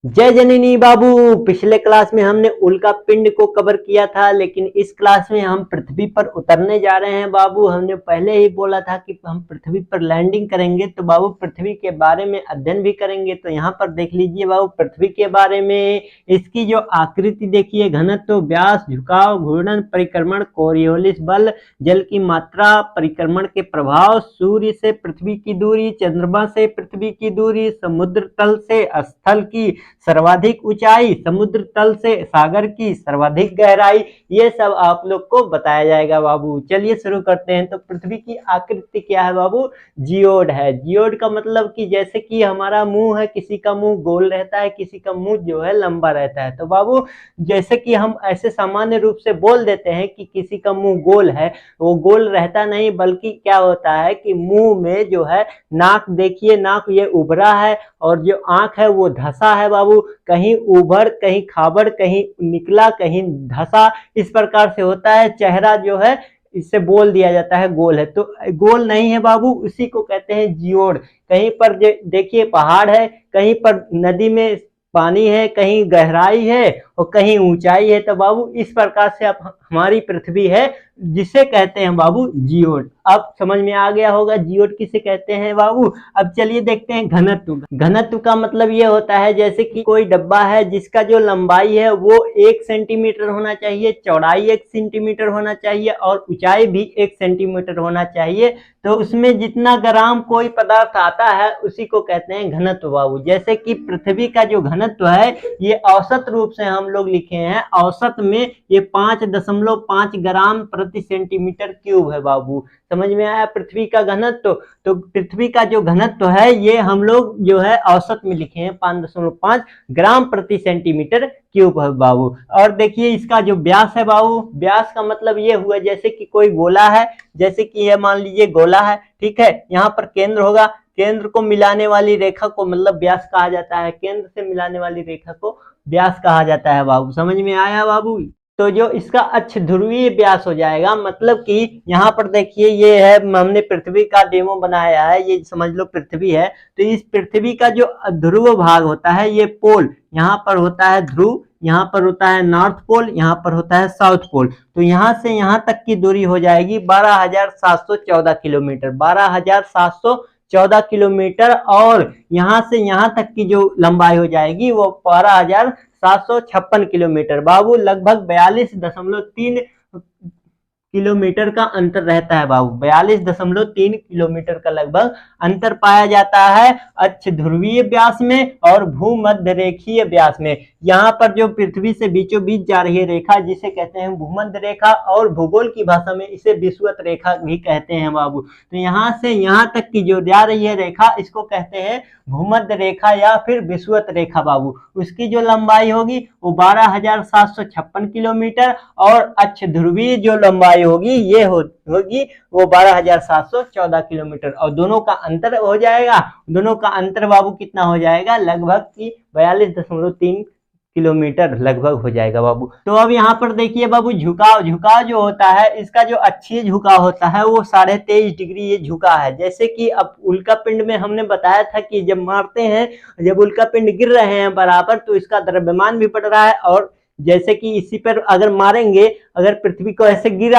जय जननी बाबू। पिछले क्लास में हमने उल्का पिंड को कवर किया था, लेकिन इस क्लास में हम पृथ्वी पर उतरने जा रहे हैं बाबू। हमने पहले ही बोला था कि हम पृथ्वी पर लैंडिंग करेंगे, तो बाबू पृथ्वी के बारे में अध्ययन भी करेंगे। तो यहाँ पर देख लीजिए बाबू पृथ्वी के बारे में। इसकी जो आकृति देखिए, घनत्व, व्यास, झुकाव, घूर्णन, परिक्रमण, कोरियोलिस बल, जल की मात्रा, परिक्रमण के प्रभाव, सूर्य से पृथ्वी की दूरी, चंद्रमा से पृथ्वी की दूरी, समुद्र तल से स्थल की सर्वाधिक ऊंचाई, समुद्र तल से सागर की सर्वाधिक गहराई, ये सब आप लोग को बताया जाएगा बाबू। चलिए शुरू करते हैं। तो पृथ्वी की आकृति क्या है बाबू? जियोड है। जियोड का मतलब कि जैसे कि हमारा मुंह है, किसी का मुंह गोल रहता है, किसी का मुंह जो है लंबा रहता है। तो बाबू जैसे कि हम ऐसे सामान्य रूप से बोल देते हैं कि किसी का मुंह गोल है, वो गोल रहता नहीं, बल्कि क्या होता है कि मुंह में जो है नाक देखिए, नाक ये उभरा है, और जो आंख है वो धसा है बाबू। कहीं उभर, कहीं खाबड़, कहीं निकला, कहीं धसा, इस प्रकार से होता है। चेहरा जो है इससे बोल दिया जाता है गोल है, तो गोल नहीं है बाबू, उसी को कहते हैं जियोड। कहीं पर देखिए पहाड़ है, कहीं पर नदी में पानी है, कहीं गहराई है और कहीं ऊंचाई है। तो बाबू इस प्रकार से अब हमारी पृथ्वी है, जिसे कहते हैं बाबू जियोड। अब समझ में आ गया होगा जियोड किसे कहते हैं बाबू। अब चलिए देखते हैं घनत्व। घनत्व का मतलब ये होता है जैसे कि कोई डब्बा है जिसका जो लंबाई है वो 1 सेंटीमीटर होना चाहिए, चौड़ाई 1 सेंटीमीटर होना चाहिए और ऊंचाई भी 1 सेंटीमीटर होना चाहिए। तो उसमें जितना ग्राम कोई पदार्थ आता है उसी को कहते हैं घनत्व बाबू। जैसे कि पृथ्वी का जो घनत्व है ये औसत रूप से हम लोग लिखे हैं, औसत में ये 5.5 ग्राम प्रति सेंटीमीटर क्यूब है बाबू। समझ में आया पृथ्वी का घनत्व? तो पृथ्वी का जो घनत्व है ये हम लोग जो है औसत में लिखे हैं 5.5 ग्राम प्रति सेंटीमीटर क्यूब है बाबू। और देखिए इसका जो व्यास है बाबू, व्यास का मतलब ये हुआ जैसे कि कोई गोला है, जैसे कि ये मान लीजिए गोला है, ठीक है। यहाँ पर केंद्र होगा, केंद्र को मिलाने वाली रेखा को मतलब व्यास कहा जाता है, केंद्र से मिलाने वाली रेखा को व्यास कहा जाता है बाबू। समझ में आया बाबू? तो जो इसका अक्ष ध्रुवीय व्यास हो जाएगा, मतलब कि यहाँ पर देखिए ये है, हमने पृथ्वी का डेमो बनाया है, ये समझ लो पृथ्वी है। तो इस पृथ्वी का जो ध्रुव भाग होता है, ये पोल, यहाँ पर होता है ध्रुव, यहाँ पर होता है नॉर्थ पोल, यहाँ पर होता है साउथ पोल। तो यहाँ से यहाँ तक की दूरी हो जाएगी 12,714 किलोमीटर, 12,714 किलोमीटर। और यहाँ से यहाँ तक की जो लंबाई हो जाएगी वो 12,756 किलोमीटर बाबू। लगभग 42.3 किलोमीटर का अंतर रहता है बाबू। 42.3 किलोमीटर का लगभग अंतर पाया जाता है अक्ष ध्रुवीय व्यास में और भूमध्य रेखीय व्यास में। यहाँ पर जो पृथ्वी से बीचों बीच जा रही है रेखा, जिसे कहते हैं भूमध्य रेखा, और भूगोल की भाषा में इसे विषुवत रेखा भी कहते हैं बाबू। तो यहाँ से यहाँ तक की जो जा रही है रेखा, इसको कहते हैं भूमध्य रेखा या फिर विषुवत रेखा बाबू। उसकी जो लंबाई होगी वो 12,756 किलोमीटर, और अक्ष ध्रुवीय जो लंबाई होगी ये होगी वो 12,714 किलोमीटर। और दोनों का अंतर हो जाएगा, दोनों का अंतर बाबू कितना हो जाएगा? लगभग की 42.3 किलोमीटर लगभग हो जाएगा बाबू। तो अब यहाँ पर देखिए बाबू झुकाव। झुकाव जो होता है, इसका जो अक्षीय झुकाव होता है वो 23.5 डिग्री ये झुका है। जैसे कि अब उल्का पिंड में हमने बताया था कि जब मारते हैं, जब उल्का पिंड गिर रहे हैं बराबर, तो इसका द्रव्यमान भी बढ़ रहा है। और जैसे कि इसी पर अगर मारेंगे, अगर पृथ्वी को ऐसे गिर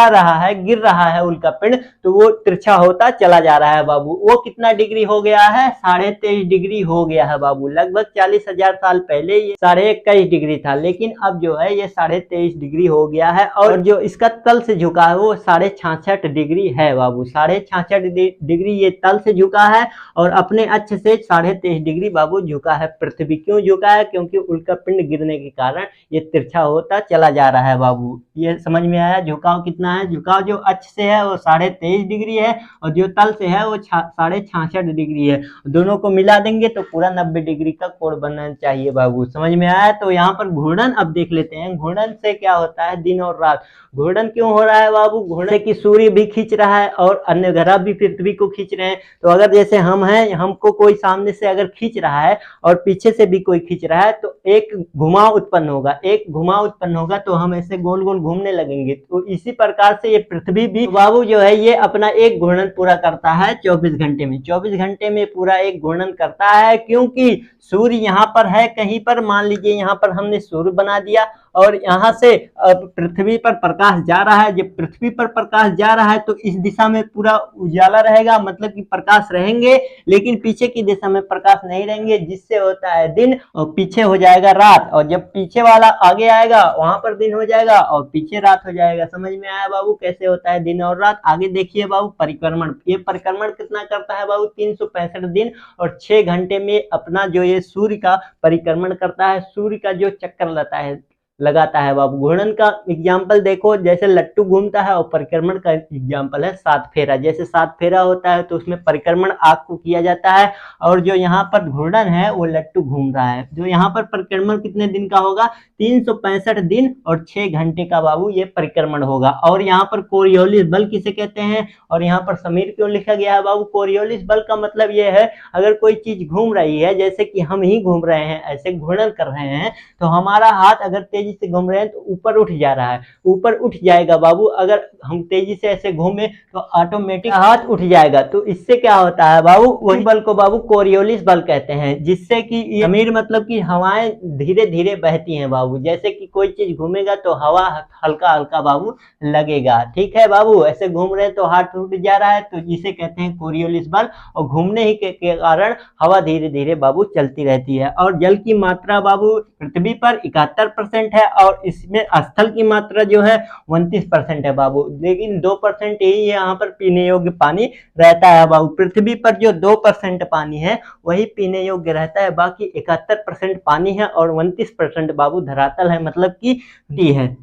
रहा है उल्का पिंड, तो वो तिरछा होता चला जा रहा है बाबू। वो कितना डिग्री हो गया है? 23.5 डिग्री हो गया है बाबू। लगभग 40,000 साल पहले ये 21.5 डिग्री था, लेकिन अब जो है ये 23.5 डिग्री हो गया है। और जो इसका तल से झुका है वो 66.5 डिग्री है बाबू। 66.5 डिग्री ये तल से झुका है, और अपने अक्ष से 23.5 डिग्री बाबू झुका है पृथ्वी। क्यों झुका है? क्योंकि उल्का पिंड गिरने के कारण ये तिरछा होता चला जा रहा है बाबू। ये समझ में आया? झुकाव कितना है? झुकाव जो अक्ष से है वो 23.5 डिग्री है, और जो तल से है वो 66.5 डिग्री है। दोनों को मिला देंगे तो पूरा 90 डिग्री का कोण बनना चाहिए बाबू। समझ में आया? तो यहाँ पर घूर्णन अब देख लेते हैं। घूर्णन से क्या होता है? दिन और रात। घूर्णन क्यों हो रहा है बाबू? घूर्णन की सूर्य भी खींच रहा है और अन्य ग्रह भी पृथ्वी को खींच रहे हैं। तो अगर जैसे हम हैं, हमको कोई सामने से अगर खींच रहा है और पीछे से भी कोई खींच रहा है, तो एक घुमाव उत्पन्न होगा। एक घुमा उत्पन्न होगा तो हम ऐसे गोल गोल घूमने लगेंगे। तो इसी प्रकार से ये पृथ्वी भी बाबू जो है ये अपना एक घूर्णन पूरा करता है 24 घंटे में। 24 घंटे में पूरा एक घूर्णन करता है, क्योंकि सूर्य यहाँ पर है कहीं पर, मान लीजिए यहाँ पर हमने सूर्य बना दिया और यहाँ से पृथ्वी पर प्रकाश जा रहा है। जब पृथ्वी पर प्रकाश जा रहा है तो इस दिशा में पूरा उजाला रहेगा, मतलब कि प्रकाश रहेंगे, लेकिन पीछे की दिशा में प्रकाश नहीं रहेंगे, जिससे होता है दिन और पीछे हो जाएगा रात। और जब पीछे वाला आगे आएगा वहां पर दिन हो जाएगा और पीछे रात हो जाएगा। समझ में आया बाबू कैसे होता है दिन और रात? आगे देखिए बाबू परिक्रमण। ये परिक्रमण कितना करता है बाबू? 365 दिन और 6 घंटे में अपना जो ये सूर्य का परिक्रमण करता है, सूर्य का जो चक्कर लगाता है बाबू। घूर्णन का एग्जाम्पल देखो, जैसे लट्टू घूमता है, और परिक्रमण का एग्जाम्पल है 7 फेरा। जैसे 7 फेरा होता है तो उसमें परिक्रमण आग को किया जाता है, और जो यहाँ पर घूर्णन है वो लट्टू घूम रहा है। जो यहाँ पर परिक्रमण कितने दिन का होगा? 365 दिन और 6 घंटे का बाबू ये परिक्रमण होगा। और यहाँ पर कोरियोलिस बल किसे कहते हैं? और यहाँ पर समीर क्यों लिखा गया है बाबू? कोरियोलिस बल का मतलब ये है, अगर कोई चीज घूम रही है, जैसे कि हम ही घूम रहे हैं, ऐसे घूर्णन कर रहे हैं, तो हमारा हाथ अगर तेजी से घूम रहे हैं तो ऊपर उठ जा रहा है, ऊपर उठ जाएगा बाबू। अगर हम तेजी से ऐसे घूमे तो ऑटोमेटिक हाथ उठ जाएगा। तो इससे क्या होता है बाबू? वही बल को बाबू कोरियोलिस बल कहते हैं, जिससे कि समीर मतलब कि हवाएं धीरे धीरे बहती हैं बाबू। जैसे कि कोई चीज घूमेगा तो हवा हल्का हल्का बाबू लगेगा। ठीक है बाबू, ऐसे घूम रहे हैं तो हाथ उठ जा रहा है, तो जिसे कहते हैं कोरियोलिस बल। और घूमने ही के कारण हवा धीरे धीरे बाबू चलती रहती है। और जल की मात्रा बाबू पृथ्वी पर 71% है, और इसमें स्थल की मात्रा जो है 29% है बाबू। लेकिन 2% ही यहाँ पर पीने योग्य पानी रहता है बाबू। पृथ्वी पर जो 2% पानी है वही पीने योग्य रहता है, बाकी 71% पानी है और 29% बाबू धरातल है, मतलब कि डी है।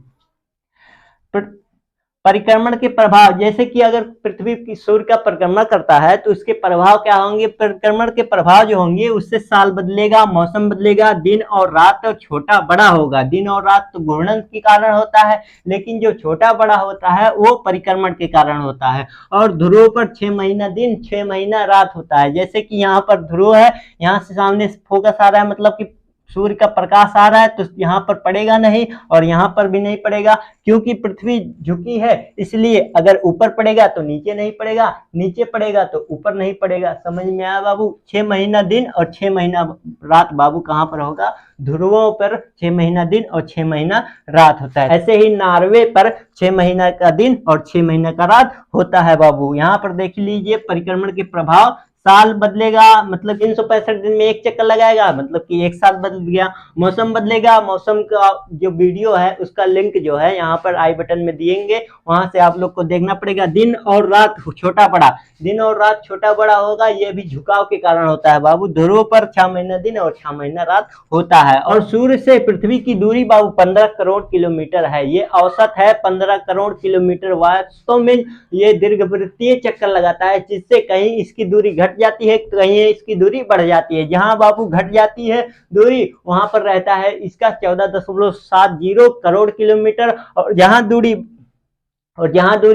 परिक्रमण के प्रभाव, जैसे कि अगर पृथ्वी की सूर्य का परिक्रमण करता है तो उसके प्रभाव क्या होंगे? परिक्रमण के प्रभाव जो होंगे उससे साल बदलेगा, मौसम बदलेगा, दिन और रात छोटा बड़ा होगा। दिन और रात तो घूर्णन के कारण होता है, लेकिन जो छोटा बड़ा होता है वो परिक्रमण के कारण होता है। और ध्रुव पर 6 महीना दिन 6 महीना रात होता है। जैसे कि यहाँ पर ध्रुव है, यहाँ से सामने फोकस आ रहा है, मतलब कि सूर्य का प्रकाश आ रहा है, तो यहाँ पर पड़ेगा नहीं और यहाँ पर भी नहीं पड़ेगा, क्योंकि पृथ्वी झुकी है। इसलिए अगर ऊपर पड़ेगा तो नीचे नहीं पड़ेगा, नीचे पड़ेगा तो ऊपर नहीं पड़ेगा। समझ में आया बाबू? 6 महीना दिन और 6 महीना रात बाबू कहाँ पर होगा? ध्रुवों पर 6 महीना दिन और 6 महीना रात होता है। ऐसे ही नार्वे पर 6 महीना का दिन और 6 महीना का रात होता है बाबू। यहाँ पर देख लीजिए परिक्रमण के प्रभाव। साल बदलेगा, मतलब 365 दिन में एक चक्कर लगाएगा, मतलब कि एक साल बदल गया। मौसम बदलेगा, मौसम का जो वीडियो है उसका लिंक जो है यहाँ पर आई बटन में दिएंगे, वहां से आप लोग को देखना पड़ेगा। दिन और रात छोटा बड़ा, दिन और रात छोटा बड़ा होगा, ये भी झुकाव के कारण होता है बाबू। ध्रुव पर 6 महीना दिन और 6 महीना रात होता है। और सूर्य से पृथ्वी की दूरी बाबू 15 करोड़ किलोमीटर है। ये औसत है 15 करोड़ किलोमीटर। वास्तव में ये दीर्घवृत्तीय चक्कर लगाता है, जिससे कहीं इसकी दूरी घट जाती है, कहीं इसकी दूरी बढ़ जाती है। जहां बाबू घट जाती है दूरी, वहां पर रहता है इसका 14.70 करोड़ किलोमीटर, और जहां दूरी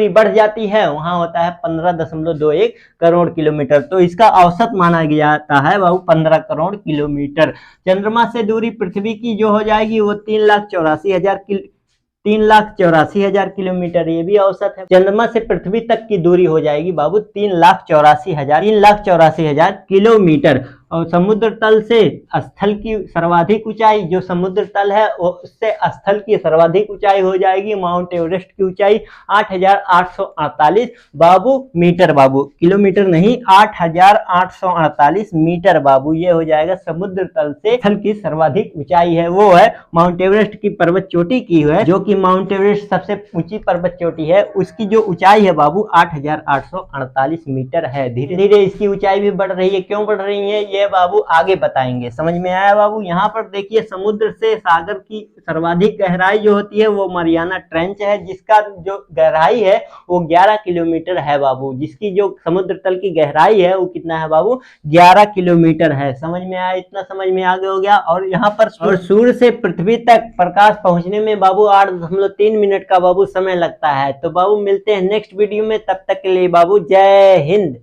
बढ़ जाती है वहां होता है 15.21 करोड़ किलोमीटर। तो इसका औसत माना जाता है बाबू 15 करोड़ किलोमीटर। चंद्रमा से दूरी पृथ्वी की जो हो जाएगी वो 3,84,000 किलोमीटर, ये भी औसत है। चंद्रमा से पृथ्वी तक की दूरी हो जाएगी बाबू 3,84,000 किलोमीटर। और समुद्र तल से स्थल की सर्वाधिक ऊंचाई, जो समुद्र तल है उससे स्थल की सर्वाधिक ऊंचाई हो जाएगी माउंट एवरेस्ट की ऊंचाई 8,848 बाबू मीटर बाबू, किलोमीटर नहीं, 8,848 मीटर बाबू। ये हो जाएगा समुद्र तल से स्थल की सर्वाधिक ऊंचाई है, वो है माउंट एवरेस्ट की पर्वत चोटी की है, जो कि माउंट एवरेस्ट सबसे ऊंची पर्वत चोटी है। उसकी जो ऊंचाई है बाबू 8,848 मीटर है। धीरे धीरे इसकी ऊंचाई भी बढ़ रही है। क्यों बढ़ रही है ये बाबू आगे बताएंगे। समझ में आया बाबू? यहाँ पर देखिए समुद्र से सागर की सर्वाधिक गहराई जो होती है वो मरियाना ट्रेंच है, जिसका जो गहराई है वो 11 किलोमीटर है बाबू। जिसकी जो समुद्र तल की गहराई है वो कितना है बाबू? 11 किलोमीटर है। समझ में आया? इतना समझ में आगे हो गया। और यहाँ पर सूर्य से पृथ्वी तक प्रकाश पहुंचने में बाबू 8.3 मिनट का बाबू समय लगता है। तो बाबू मिलते हैं नेक्स्ट वीडियो में, तब तक के लिए बाबू जय हिंद।